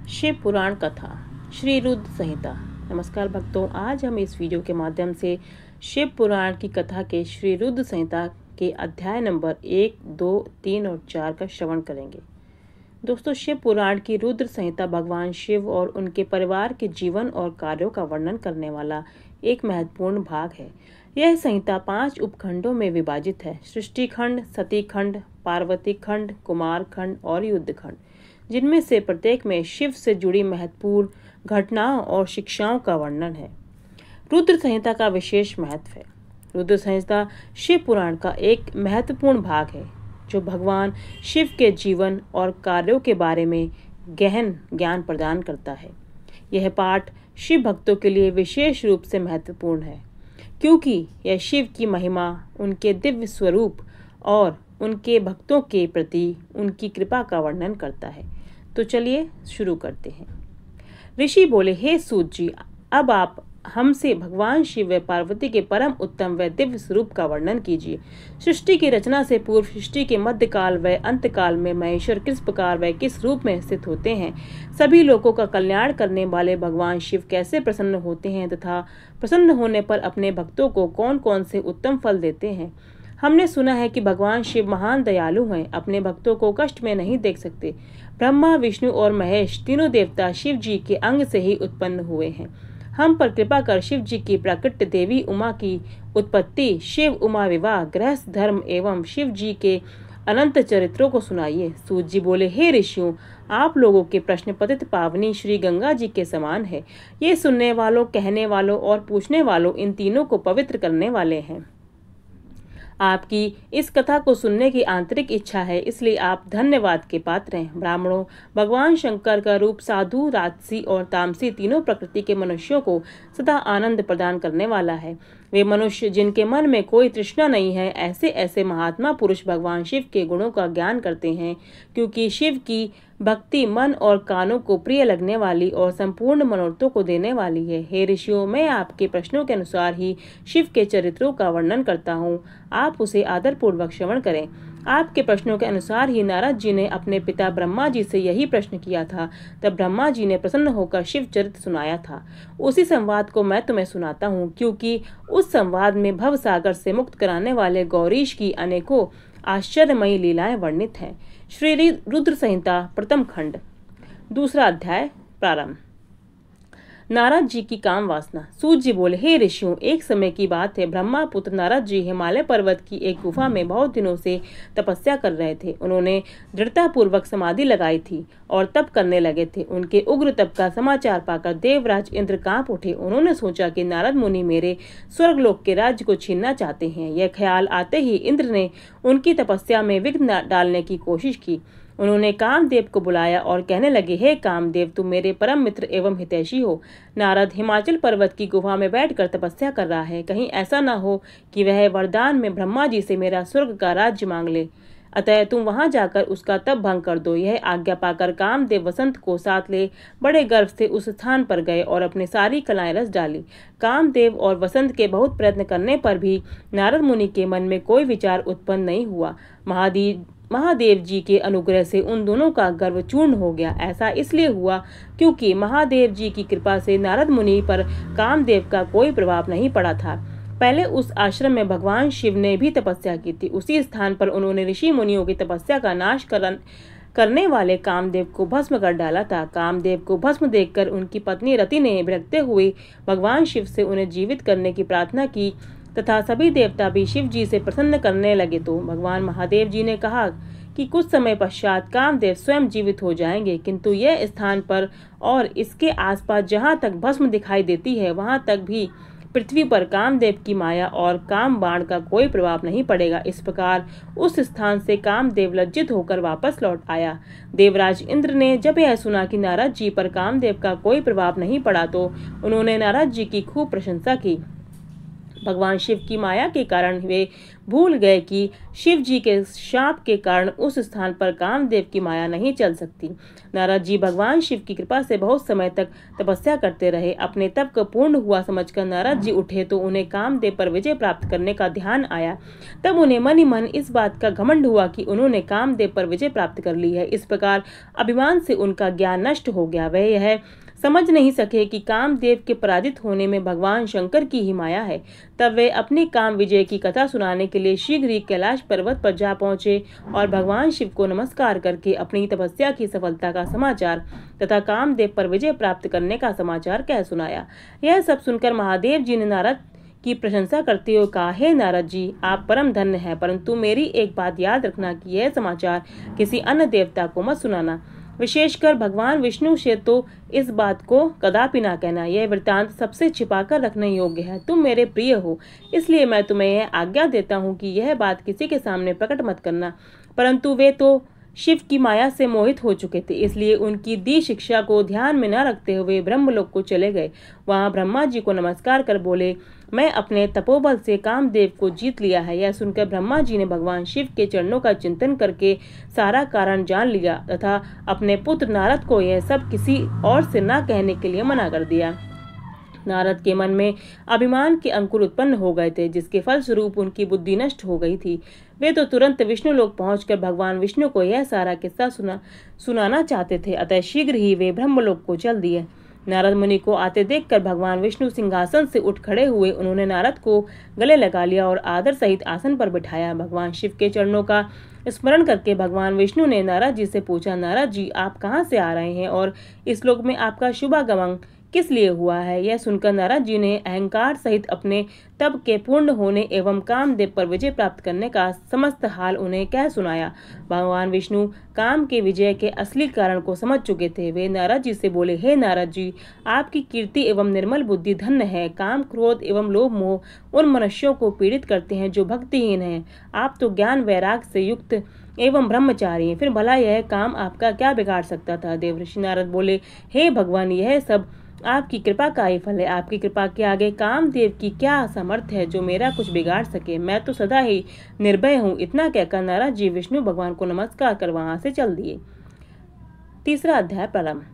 शिव पुराण कथा श्री रुद्र संहिता। नमस्कार भक्तों, आज हम इस वीडियो के माध्यम से शिव पुराण की कथा के श्री रुद्र संहिता के अध्याय नंबर 1, 2, 3 और 4 का श्रवण करेंगे। दोस्तों, शिव पुराण की रुद्र संहिता भगवान शिव और उनके परिवार के जीवन और कार्यों का वर्णन करने वाला एक महत्वपूर्ण भाग है। यह संहिता 5 उपखंडों में विभाजित है: सृष्टि खंड, सती खंड, पार्वती खंड, कुमार खंड और युद्ध खंड, जिनमें से प्रत्येक में शिव से जुड़ी महत्वपूर्ण घटनाओं और शिक्षाओं का वर्णन है। रुद्र संहिता का विशेष महत्व है। रुद्र संहिता शिव पुराण का एक महत्वपूर्ण भाग है जो भगवान शिव के जीवन और कार्यों के बारे में गहन ज्ञान प्रदान करता है। यह पाठ शिव भक्तों के लिए विशेष रूप से महत्वपूर्ण है क्योंकि यह शिव की महिमा, उनके दिव्य स्वरूप और उनके भक्तों के प्रति उनकी कृपा का वर्णन करता है। तो चलिए शुरू करते हैं। ऋषि बोले, हे सूत जी, अब आप हमसे भगवान शिव व पार्वती के परम उत्तम व दिव्य स्वरूप का वर्णन कीजिए। सृष्टि की रचना से पूर्व, सृष्टि के मध्यकाल व अंतकाल में महेश्वर किस प्रकार व किस रूप में स्थित होते हैं, सभी लोगों का कल्याण करने वाले भगवान शिव कैसे प्रसन्न होते हैं तथा प्रसन्न होने पर अपने भक्तों को कौन कौन से उत्तम फल देते हैं। हमने सुना है कि भगवान शिव महान दयालु हैं, अपने भक्तों को कष्ट में नहीं देख सकते। ब्रह्मा, विष्णु और महेश तीनों देवता शिव जी के अंग से ही उत्पन्न हुए हैं। हम पर कृपा कर शिव जी की प्राकृत देवी उमा की उत्पत्ति, शिव उमा विवाह, गृहस्थ धर्म एवं शिव जी के अनंत चरित्रों को सुनाइए। सूत जी बोले, हे ऋषियों, आप लोगों के प्रश्न पतित पावनी श्री गंगा जी के समान है। ये सुनने वालों, कहने वालों और पूछने वालों, इन तीनों को पवित्र करने वाले हैं। आपकी इस कथा को सुनने की आंतरिक इच्छा है, इसलिए आप धन्यवाद के पात्र हैं। ब्राह्मणों, भगवान शंकर का रूप साधु, राजसी और तामसी तीनों प्रकृति के मनुष्यों को सदा आनंद प्रदान करने वाला है। वे मनुष्य जिनके मन में कोई तृष्णा नहीं है, ऐसे महात्मा पुरुष भगवान शिव के गुणों का ज्ञान करते हैं, क्योंकि शिव की भक्ति मन और कानों को प्रिय लगने वाली और संपूर्ण मनोरथों को देने वाली है। हे ऋषियों, मैं आपके प्रश्नों के अनुसार ही शिव के चरित्रों का वर्णन करता हूँ, आप उसे आदरपूर्वक श्रवण करें। आपके प्रश्नों के अनुसार ही नारद जी ने अपने पिता ब्रह्मा जी से यही प्रश्न किया था। तब ब्रह्मा जी ने प्रसन्न होकर शिव चरित्र सुनाया था। उसी संवाद को मैं तुम्हें सुनाता हूँ, क्योंकि उस संवाद में भव सागर से मुक्त कराने वाले गौरीश की अनेकों आश्चर्यमयी लीलाएं वर्णित हैं। श्री रुद्र संहिता प्रथम खंड, दूसरा अध्याय, प्रारंभ। नारद जी की काम वासना। सूत जी बोले, हे ऋषियों, एक समय की बात है, ब्रह्मा पुत्र नारद जी हिमालय पर्वत की एक गुफा में बहुत दिनों से तपस्या कर रहे थे। उन्होंने दृढ़ता पूर्वक समाधि लगाई थी और तप करने लगे थे। उनके उग्र तप का समाचार पाकर देवराज इंद्र कांप उठे। उन्होंने सोचा कि नारद मुनि मेरे स्वर्गलोक के राज्य को छीनना चाहते हैं। यह ख्याल आते ही इंद्र ने उनकी तपस्या में विघ्न डालने की कोशिश की। उन्होंने कामदेव को बुलाया और कहने लगे, हे कामदेव, तुम मेरे परम मित्र एवं हितैषी हो। नारद हिमाचल पर्वत की गुफा में बैठकर तपस्या कर रहा है। कहीं ऐसा न हो कि वह वरदान में ब्रह्मा जी से मेरा स्वर्ग का राज्य मांग ले। अतः तुम वहां जाकर उसका तप भंग कर दो। यह आज्ञा पाकर कामदेव वसंत को साथ ले बड़े गर्व से उस स्थान पर गए और अपनी सारी कलाएं रच डाली। कामदेव और वसंत के बहुत प्रयत्न करने पर भी नारद मुनि के मन में कोई विचार उत्पन्न नहीं हुआ। महादेव जी के अनुग्रह से उन दोनों का गर्व चूर्ण हो गया। ऐसा इसलिए हुआ क्योंकि महादेव जी की कृपा से नारद मुनि पर कामदेव का कोई प्रभाव नहीं पड़ा था। पहले उस आश्रम में भगवान शिव ने भी तपस्या की थी। उसी स्थान पर उन्होंने ऋषि मुनियों की तपस्या का नाश करने वाले कामदेव को भस्म कर डाला था। कामदेव को भस्म देखकर उनकी पत्नी रति ने विरक्ते हुए भगवान शिव से उन्हें जीवित करने की प्रार्थना की तथा सभी देवता भी शिव जी से प्रसन्न करने लगे। तो भगवान महादेव जी ने कहा कि कुछ समय पश्चात कामदेव स्वयं जीवित हो जाएंगे, किंतु यह स्थान पर और इसके आसपास जहाँ तक भस्म दिखाई देती है, वहाँ तक भी पृथ्वी पर कामदेव की माया और काम बाण का कोई प्रभाव नहीं पड़ेगा। इस प्रकार उस स्थान से कामदेव लज्जित होकर वापस लौट आया। देवराज इंद्र ने जब यह सुना कि नारद जी पर कामदेव का कोई प्रभाव नहीं पड़ा, तो उन्होंने नारद जी की खूब प्रशंसा की। भगवान शिव की माया के कारण वे भूल गए कि शिव जी के शाप के कारण उस स्थान पर कामदेव की माया नहीं चल सकती। नारद जी भगवान शिव की कृपा से बहुत समय तक तपस्या करते रहे। अपने तप को पूर्ण हुआ समझकर नारद जी उठे तो उन्हें कामदेव पर विजय प्राप्त करने का ध्यान आया। तब उन्हें मन ही मन इस बात का घमंड हुआ कि उन्होंने कामदेव पर विजय प्राप्त कर ली है। इस प्रकार अभिमान से उनका ज्ञान नष्ट हो गया। वह यह समझ नहीं सके कि कामदेव के पराजित होने में भगवान शंकर की ही माया है। तब वे अपनी काम विजय की कथा सुनाने के लिए शीघ्र ही कैलाश पर्वत पर जा पहुंचे और भगवान शिव को नमस्कार करके अपनी तपस्या की सफलता का समाचार तथा कामदेव पर विजय प्राप्त करने का समाचार कह सुनाया। यह सब सुनकर महादेव जी ने नारद की प्रशंसा करते हुए कहा, हे नारद जी, आप परम धन्य हैं, परंतु मेरी एक बात याद रखना कि यह समाचार किसी अन्य देवता को मत सुनाना, विशेषकर भगवान विष्णु से तो इस बात को कदापि ना कहना। यह वृत्तांत सबसे छिपाकर रखने योग्य है। तुम मेरे प्रिय हो, इसलिए मैं तुम्हें यह आज्ञा देता हूँ कि यह बात किसी के सामने प्रकट मत करना। परंतु वे तो शिव की माया से मोहित हो चुके थे, इसलिए उनकी दी शिक्षा को ध्यान में न रखते हुए ब्रह्मलोक को चले गए। वहां ब्रह्मा जी को नमस्कार कर बोले, मैं अपने तपोबल से कामदेव को जीत लिया है। यह सुनकर ब्रह्मा जी ने भगवान शिव के चरणों का चिंतन करके सारा कारण जान लिया तथा अपने पुत्र नारद को यह सब किसी और से न कहने के लिए मना कर दिया। नारद के मन में अभिमान के अंकुर उत्पन्न हो गए थे, जिसके फलस्वरूप उनकी बुद्धि नष्ट हो गई थी। वे तो तुरंत विष्णु लोक पहुंचकर भगवान विष्णु को यह सारा किस्सा सुनाना चाहते थे। अतः शीघ्र ही वे ब्रह्मलोक को चल दिए। नारद मुनि को आते देखकर भगवान विष्णु सिंहासन से उठ खड़े हुए। उन्होंने नारद को गले लगा लिया और आदर सहित आसन पर बिठाया। भगवान शिव के चरणों का स्मरण करके भगवान विष्णु ने नारद जी से पूछा, नारद जी, आप कहाँ से आ रहे हैं और इस लोक में आपका शुभागमन किस लिए हुआ है? यह सुनकर नारद जी ने अहंकार सहित अपने तप के पूर्ण होने एवं कामदेव पर विजय प्राप्त करने का समस्त हाल उन्हें कह सुनाया। भगवान विष्णु काम के विजय के असली कारण को समझ चुके थे। वे नारद जी से बोले, हे नारद जी, आपकी कीर्ति एवं निर्मल बुद्धि धन्य है। काम, क्रोध एवं लोभ मोह उन मनुष्यों को पीड़ित करते हैं जो भक्तिहीन हैं। आप तो ज्ञान वैराग से युक्त एवं ब्रह्मचारी हैं, फिर भला यह काम आपका क्या बिगाड़ सकता था? देवऋषि नारद बोले, हे भगवान, यह सब आपकी कृपा का ही फल है। आपकी कृपा के आगे कामदेव की क्या सामर्थ्य है जो मेरा कुछ बिगाड़ सके? मैं तो सदा ही निर्भय हूँ। इतना कहकर नारद जी विष्णु भगवान को नमस्कार कर वहां से चल दिए। तीसरा अध्याय प्रारंभ।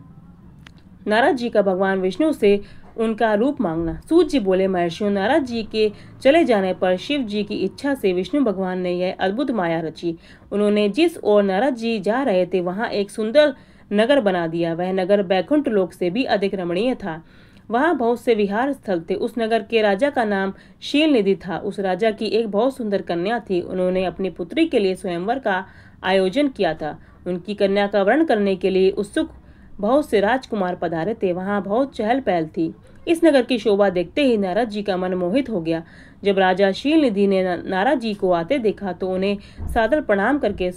नारद जी का भगवान विष्णु से उनका रूप मांगना। सूत जी बोले, महर्षियों, नारद जी के चले जाने पर शिव जी की इच्छा से विष्णु भगवान ने यह अद्भुत माया रची। उन्होंने जिस ओर नारद जी जा रहे थे वहां एक सुंदर नगर बना दिया। वह नगर बैकुंठ लोक से भी अधिक रमणीय था। वहां बहुत से विहार स्थल थे। उस नगर के राजा का नाम शीलनिधि था। उस राजा की एक बहुत सुंदर कन्या थी। उन्होंने अपनी पुत्री के लिए स्वयंवर का आयोजन किया था। उनकी कन्या का वरण करने के लिए उत्सुक बहुत से राजकुमार पधारे थे। वहां बहुत चहल पहल थी। इस नगर की शोभा देखते ही नारद जी का मन मोहित हो गया। जब राजा शीलनिधि ने नारद जी को आते देखा तो उन्हें सादर प्रणाम करके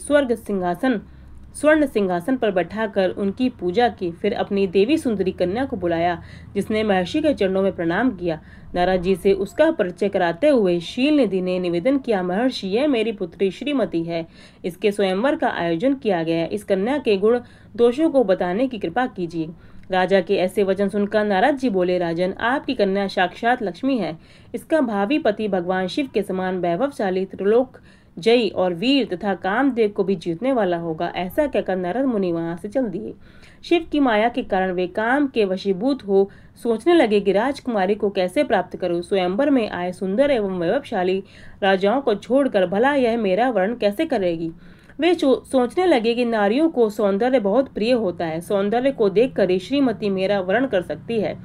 स्वर्ण सिंहासन पर बैठाकर उनकी पूजा की। फिर अपनी देवी सुंदरी कन्या को बुलाया, जिसने महर्षि के चरणों में प्रणाम किया। नारद जी से उसका परिचय कराते हुए शीलनिधि ने निवेदन किया, महर्षि, यह मेरी पुत्री श्रीमती है। इसके स्वयंवर का आयोजन किया गया है। इस कन्या के गुण दोषों को बताने की कृपा कीजिए। राजा के ऐसे वचन सुनकर नारद जी बोले, राजन, आपकी कन्या साक्षात लक्ष्मी है। इसका भावी पति भगवान शिव के समान वैभवशाली, त्रिलोक जयी और वीर तथा कामदेव को भी जीतने वाला होगा। ऐसा कहकर नारद मुनि वहां से चल दिए। शिव की माया के कारण वे काम के वशीभूत हो सोचने लगे कि राजकुमारी को कैसे प्राप्त करूं। स्वयंवर में आए सुंदर एवं वैभवशाली राजाओं को छोड़कर भला यह मेरा वर्ण कैसे करेगी? वे सोचने लगे कि नारियों को सौंदर्य बहुत प्रिय होता है। सौंदर्य को देखकर ही श्रीमती मेरा वर्ण कर सकती है।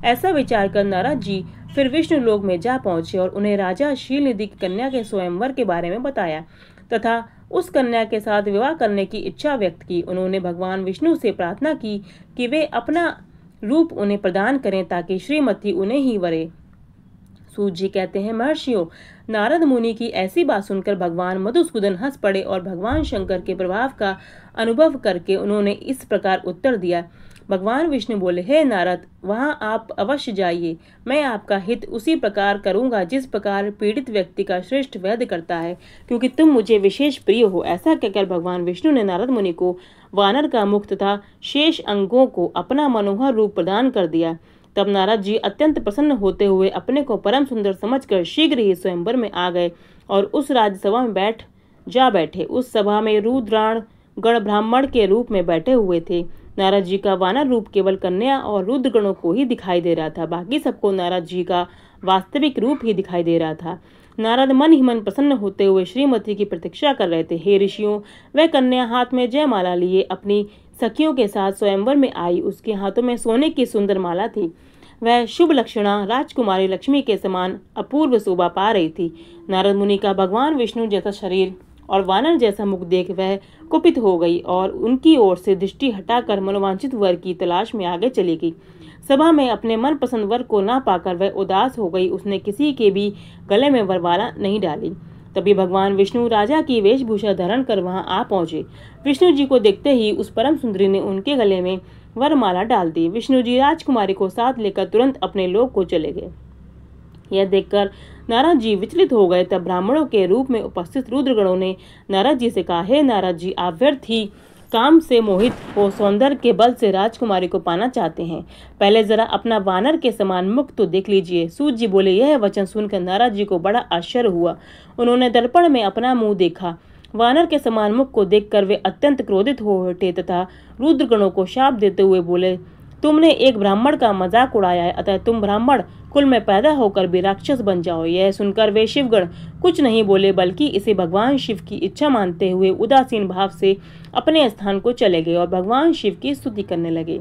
ऐसा विचार कर नारद जी फिर विष्णु लोक में जा पहुंचे और उन्हें राजा शीलनिधि की कन्या के स्वयंवर के बारे में बताया तथा उस कन्या के साथ विवाह करने की इच्छा व्यक्त की। उन्होंने भगवान विष्णु से प्रार्थना की कि वे अपना रूप उन्हें प्रदान करें ताकि श्रीमती उन्हें ही वरे। सूत जी कहते हैं, महर्षियों, नारद मुनि की ऐसी बात सुनकर भगवान मधुसूदन हंस पड़े और भगवान शंकर के प्रभाव का अनुभव करके उन्होंने इस प्रकार उत्तर दिया। भगवान विष्णु बोले, हे नारद, वहां आप अवश्य जाइए। मैं आपका हित उसी प्रकार करूंगा जिस प्रकार पीड़ित व्यक्ति का श्रेष्ठ वैद्य करता है, क्योंकि तुम मुझे विशेष प्रिय हो। ऐसा कहकर भगवान विष्णु ने नारद मुनि को वानर का मुख तथा शेष अंगों को अपना मनोहर रूप प्रदान कर दिया। तब नारद जी अत्यंत प्रसन्न होते हुए अपने को परम सुंदर समझकर शीघ्र ही स्वयंवर में आ गए और उस राजसभा में बैठे। उस सभा में रुद्राण गण ब्राह्मण के रूप में बैठे हुए थे। नारद जी का वानर रूप केवल कन्या और रुद्र गणों को ही दिखाई दे रहा था, बाकी सबको नारद जी का वास्तविक रूप ही दिखाई दे रहा था। नारद मन ही मन प्रसन्न होते हुए श्रीमती की प्रतीक्षा कर रहे थे। हे ऋषियों, वह कन्या हाथ में जयमाला लिए अपनी सखियों के साथ स्वयंवर में आई। उसके हाथों में सोने की सुंदर माला थी। वह शुभ लक्षणा राजकुमारी लक्ष्मी के समान अपूर्व शोभा पा रही थी। नारद मुनि का भगवान विष्णु जैसा शरीर और वानर जैसा मुख देख वह कुपित हो गई और उनकी ओर से दृष्टि हटाकर मनोवांछित वर की तलाश में आगे चली गई। सभा में अपने मनपसंद वर को ना पाकर वह उदास हो गई। उसने किसी के भी गले में वरमाला नहीं डाली। तभी भगवान विष्णु राजा की वेशभूषा धारण कर वहां आ पहुंचे। विष्णु जी को देखते ही उस परम सुंदरी ने उनके गले में वरमाला डाल दी। विष्णु जी राजकुमारी को साथ लेकर तुरंत अपने लोक को चले गए। यह देखकर नारद जी विचलित हो गए। तब ब्राह्मणों के रूप में उपस्थित रुद्रगणों ने नारद जी से कहा, हे नारद जी, आप व्यर्थ ही काम से मोहित हो सौंदर्य के बल से राजकुमारी को पाना चाहते हैं। पहले जरा अपना वानर के समान मुख तो देख लीजिए। सूत जी बोले। यह वचन सुनकर नारद जी को बड़ा आश्चर्य हुआ। उन्होंने दर्पण में अपना मुंह देखा। वानर के समान मुख को देखकर वे अत्यंत क्रोधित हो उठे तथा रुद्रगणों को शाप देते हुए बोले, तुमने एक ब्राह्मण का मजाक उड़ाया है, अतः तुम ब्राह्मण कुल में पैदा होकर भी राक्षस बन जाओ। यह सुनकर वे शिवगण कुछ नहीं बोले, बल्कि इसे भगवान शिव की इच्छा मानते हुए उदासीन भाव से अपने स्थान को चले गए और भगवान शिव की स्तुति करने लगे।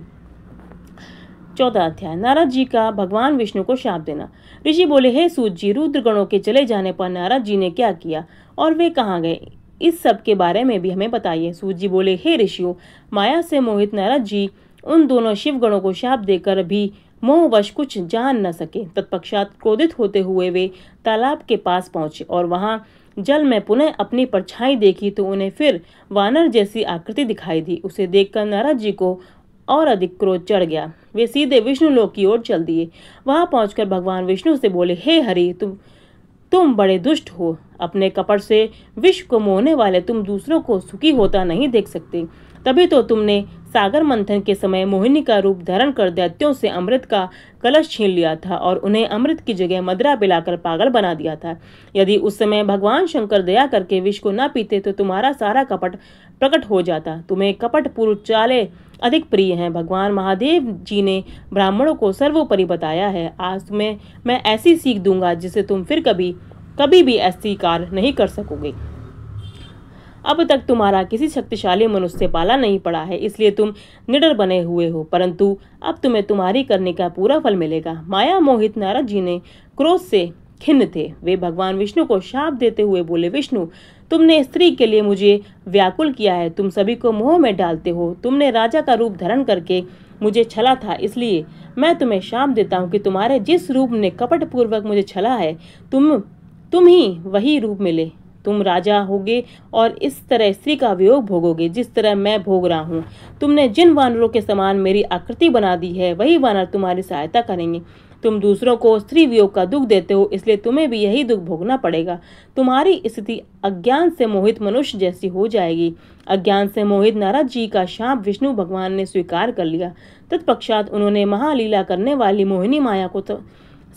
14 अध्याय। नारद जी का भगवान विष्णु को शाप देना। ऋषि बोले, हे सूत जी, रुद्रगणों के चले जाने पर नारद जी ने क्या किया और वे कहाँ गए, इस सब के बारे में भी हमें बताइए। सूत जी बोले, हे ऋषियों, माया से मोहित नारद जी उन दोनों शिवगणों को शाप देकर भी मोहवश कुछ जान न सके। तत्पश्चात क्रोधित होते हुए वे तालाब के पास पहुंचे और वहां जल में पुनः अपनी परछाई देखी तो उन्हें फिर वानर जैसी आकृति दिखाई दी। उसे देखकर नारद जी को और अधिक क्रोध चढ़ गया। वे सीधे विष्णु लोक की ओर चल दिए। वहां पहुंचकर भगवान विष्णु से बोले, हे हरि, तुम बड़े दुष्ट हो। अपने कपट से विश्व को मोहने वाले तुम दूसरों को सुखी होता नहीं देख सकते। तभी तो तुमने सागर मंथन के समय मोहिनी का रूप धारण कर दैत्यों से अमृत का कलश छीन लिया था और उन्हें अमृत की जगह मदिरा पिलाकर पागल बना दिया था। यदि उस समय भगवान शंकर दया करके विष को न पीते तो तुम्हारा सारा कपट प्रकट हो जाता। तुम्हें कपट पूर्व चाले अधिक प्रिय हैं। भगवान महादेव जी ने ब्राह्मणों को सर्वोपरि बताया है। आज तुम्हें मैं ऐसी सीख दूंगा जिसे तुम फिर कभी भी ऐसी कार्य नहीं कर सकोगे। अब तक तुम्हारा किसी शक्तिशाली मनुष्य से पाला नहीं पड़ा है, इसलिए तुम निडर बने हुए हो, परंतु अब तुम्हें तुम्हारी करने का पूरा फल मिलेगा। माया मोहित नारद जी ने क्रोध से खिन्न थे। वे भगवान विष्णु को शाप देते हुए बोले, विष्णु, तुमने स्त्री के लिए मुझे व्याकुल किया है। तुम सभी को मोह में डालते हो। तुमने राजा का रूप धारण करके मुझे छला था, इसलिए मैं तुम्हें शाप देता हूँ कि तुम्हारे जिस रूप ने कपट पूर्वक मुझे छला है, तुम ही वही रूप मिले। तुम राजा होगे और इस तरह स्त्री का वियोग भोगोगे जिस तरह मैं भोग रहा हूँ। तुमने जिन वानरों के समान मेरी आकृति बना दी है, वही वानर तुम्हारी सहायता करेंगे। तुम दूसरों को स्त्री वियोग का दुख देते हो, इसलिए तुम्हें भी यही दुख भोगना पड़ेगा। तुम्हारी स्थिति अज्ञान से मोहित मनुष्य जैसी हो जाएगी। अज्ञान से मोहित नारद जी का शाप विष्णु भगवान ने स्वीकार कर लिया। तत्पश्चात उन्होंने महालीला करने वाली मोहिनी माया को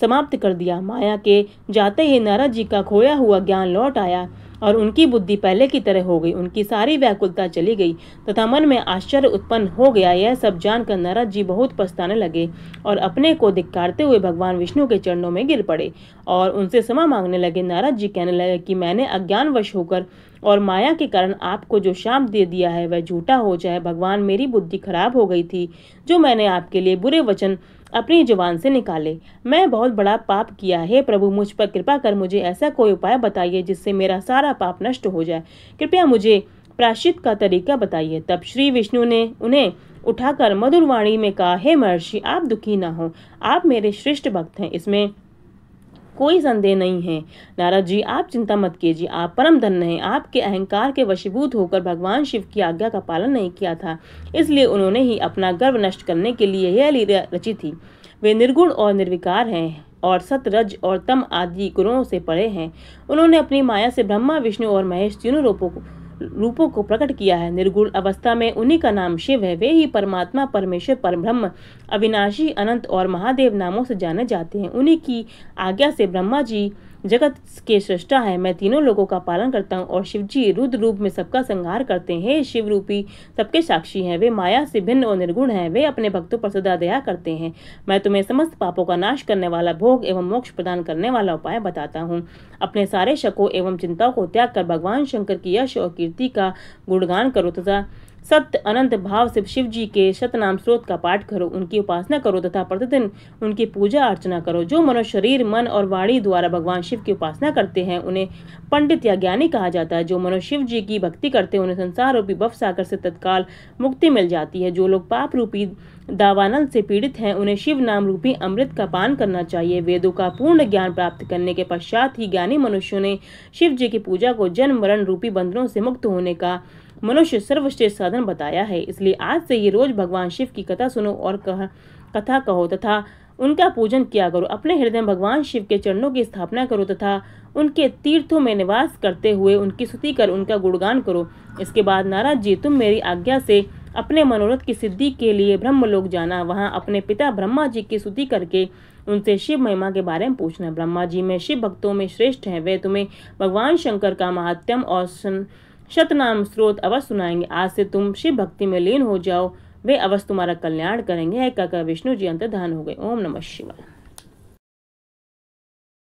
समाप्त कर दिया। माया के जाते ही नारद जी का खोया हुआ ज्ञान लौट आया और उनकी बुद्धि पहले की तरह हो गई। उनकी सारी व्याकुलता चली गई तथा मन में आश्चर्य उत्पन्न हो गया। यह सब जानकर नारद जी बहुत पछताने लगे और अपने को धिक्कारते हुए भगवान विष्णु के चरणों में गिर पड़े और उनसे क्षमा मांगने लगे। नारद जी कहने लगे कि मैंने अज्ञानवश होकर और माया के कारण आपको जो शाप दे दिया है वह झूठा हो जाए। भगवान, मेरी बुद्धि खराब हो गई थी जो मैंने आपके लिए बुरे वचन अपनी जुबान से निकाले। मैं बहुत बड़ा पाप किया है। प्रभु, मुझ पर कृपा कर मुझे ऐसा कोई उपाय बताइए जिससे मेरा सारा पाप नष्ट हो जाए। कृपया मुझे प्रायश्चित का तरीका बताइए। तब श्री विष्णु ने उन्हें उठाकर मधुर वाणी में कहा, हे महर्षि, आप दुखी न हो। आप मेरे श्रेष्ठ भक्त हैं, इसमें कोई संदेह नहीं है। नारद जी, आप चिंता मत कीजिए। आप परम धन्य हैं। आपके अहंकार के वशीभूत होकर भगवान शिव की आज्ञा का पालन नहीं किया था, इसलिए उन्होंने ही अपना गर्व नष्ट करने के लिए यह लीला रची थी। वे निर्गुण और निर्विकार हैं और सत, रज और तम आदि गुणों से परे हैं। उन्होंने अपनी माया से ब्रह्मा, विष्णु और महेश तीनों रूपों को प्रकट किया है। निर्गुण अवस्था में उन्हीं का नाम शिव है। वे ही परमात्मा, परमेश्वर, परब्रह्म, अविनाशी, अनंत और महादेव नामों से जाने जाते हैं। उन्हीं की आज्ञा से ब्रह्मा जी जगत के सृष्टा है। मैं तीनों लोगों का पालन करता हूँ और शिव जी रुद्र रूप में सबका संहार करते हैं। शिव रूपी सबके साक्षी हैं। वे माया से भिन्न और निर्गुण हैं। वे अपने भक्तों पर सदा दया करते हैं। मैं तुम्हें समस्त पापों का नाश करने वाला, भोग एवं मोक्ष प्रदान करने वाला उपाय बताता हूँ। अपने सारे शकों एवं चिंताओं को त्याग कर भगवान शंकर की यश और कीर्ति का गुणगान करो तथा सत्य अनंत भाव से शिव जी के शतनाम स्रोत का पाठ करो, उनकी उपासना करो तथा प्रतिदिन उनकी पूजा अर्चना करो। जो मनुष्य शरीर, मन और वाणी द्वारा भगवान शिव की उपासना करते हैं उन्हें पंडित या ज्ञानी कहा जाता है। जो मनुष्य शिव जी की भक्ति करते हैं उन्हें संसार रूपी भव सागर से तत्काल मुक्ति मिल जाती है। जो लोग पाप रूपी दावानल से पीड़ित हैं उन्हें शिव नाम रूपी अमृत का पान करना चाहिए। वेदों का पूर्ण ज्ञान प्राप्त करने के पश्चात ही ज्ञानी मनुष्यों ने शिव जी की पूजा को जन्म मरण रूपी बंधनों से मुक्त होने का मनुष्य सर्वश्रेष्ठ साधन बताया है। इसलिए आज से ही रोज भगवान शिव की कथा सुनो और कथा कहो तथा उनका पूजन किया करो। अपने हृदय में भगवान शिव के चरणों की स्थापना करो तथा उनके तीर्थों में निवास करते हुए उनकी स्तुति कर उनका गुणगान करो। इसके बाद नारद जी, तुम मेरी आज्ञा से अपने मनोरथ की सिद्धि के लिए ब्रह्मलोक जाना। वहां अपने पिता ब्रह्मा जी की स्तुति करके उनसे शिव महिमा के बारे में पूछना। ब्रह्मा जी में शिव भक्तों में श्रेष्ठ हैं। वे तुम्हें भगवान शंकर का महात्म्य और शतनाम स्रोत अवश्य सुनाएंगे। आज से तुम शिव भक्ति में लीन हो जाओ, वे अवश्य तुम्हारा कल्याण करेंगे। कह विष्णु जी अंतर्धान हो गए। ओम नमः शिवाय।